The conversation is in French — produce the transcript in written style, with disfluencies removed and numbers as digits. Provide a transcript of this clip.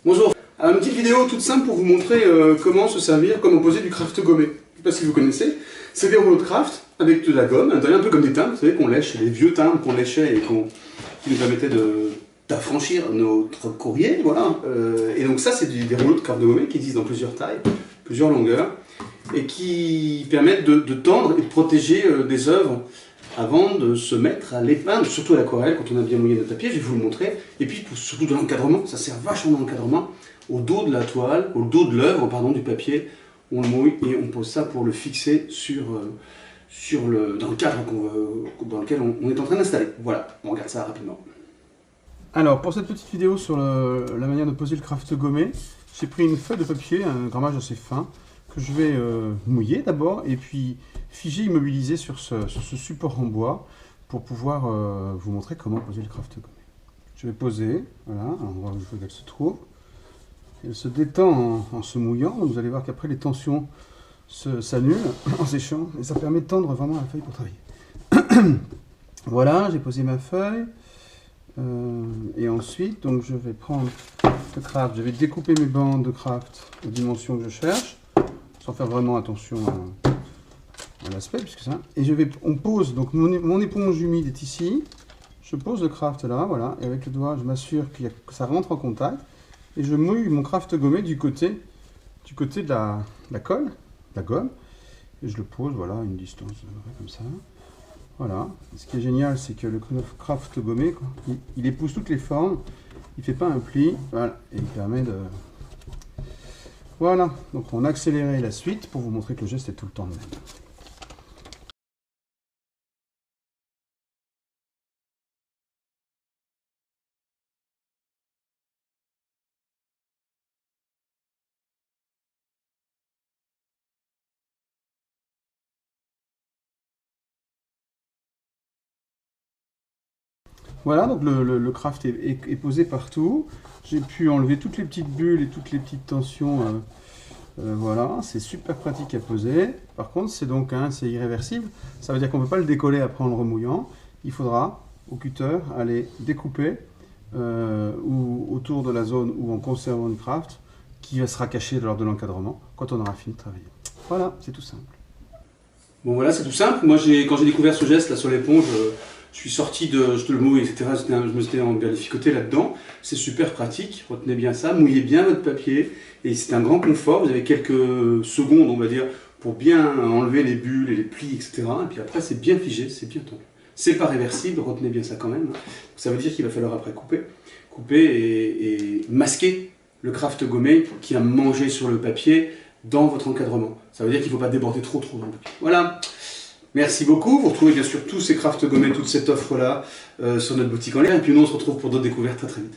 Bonjour, alors, une petite vidéo toute simple pour vous montrer comment se servir, comment poser du craft gommé. Je ne sais pas si vous connaissez, c'est des rouleaux de craft avec de la gomme, un peu comme des timbres, vous savez qu'on lèche, les vieux timbres qu'on léchait et qui nous permettaient d'affranchir notre courrier, voilà. Et donc ça c'est des rouleaux de craft gommé qui existent dans plusieurs tailles, plusieurs longueurs, et qui permettent de tendre et de protéger des œuvres avant de se mettre à l'épingle, surtout à l'aquarelle, quand on a bien mouillé notre papier, je vais vous le montrer. Et puis surtout de l'encadrement, ça sert vachement dans l'encadrement, au dos de la toile, au dos de l'œuvre, pardon, du papier, on le mouille et on pose ça pour le fixer dans le cadre dans lequel on est en train d'installer. Voilà, on regarde ça rapidement. Alors, pour cette petite vidéo sur la manière de poser le craft gommé, j'ai pris une feuille de papier, un grammage assez fin, que je vais mouiller d'abord et puis figer, immobiliser sur ce support en bois pour pouvoir vous montrer comment poser le craft gommé. Je vais poser, voilà, à l'endroit où il faut qu'elle se trouve. Elle se détend en se mouillant, donc vous allez voir qu'après les tensions s'annulent en séchant et ça permet de tendre vraiment la feuille pour travailler. Voilà, j'ai posé ma feuille et ensuite donc je vais prendre le craft, je vais découper mes bandes de craft aux dimensions que je cherche, sans faire vraiment attention à l'aspect, puisque ça. Et on pose, donc mon éponge humide est ici, je pose le craft là, voilà, et avec le doigt, je m'assure que ça rentre en contact, et je mouille mon craft gommé du côté de la colle, de la gomme, et je le pose, voilà, à une distance comme ça. Voilà. Et ce qui est génial, c'est que le craft gommé, quoi, il épouse toutes les formes, il ne fait pas un pli, voilà, et il permet de... Voilà, donc on a accéléré la suite pour vous montrer que le geste est tout le temps le même. Voilà, donc le craft est posé partout. J'ai pu enlever toutes les petites bulles et toutes les petites tensions. Voilà, c'est super pratique à poser. Par contre, c'est irréversible. Ça veut dire qu'on ne peut pas le décoller après en le remouillant. Il faudra, au cutter, aller découper ou autour de la zone où on conserve le craft, qui sera caché lors de l'encadrement, quand on aura fini de travailler. Voilà, c'est tout simple. Bon voilà, c'est tout simple. Moi, quand j'ai découvert ce geste là sur l'éponge, je suis sorti je te le mouille, etc. Je me suis embellificoté là-dedans. C'est super pratique. Retenez bien ça, mouillez bien votre papier. Et c'est un grand confort. Vous avez quelques secondes, on va dire, pour bien enlever les bulles et les plis, etc. Et puis après, c'est bien figé, c'est bien tendu. C'est pas réversible, retenez bien ça quand même. Ça veut dire qu'il va falloir après couper et masquer le craft gommé qui a mangé sur le papier dans votre encadrement. Ça veut dire qu'il ne faut pas déborder trop dans le papier. Voilà. Merci beaucoup. Vous retrouvez bien sûr tous ces craft gommés, toute cette offre-là sur notre boutique en ligne. Et puis nous, on se retrouve pour d'autres découvertes très vite.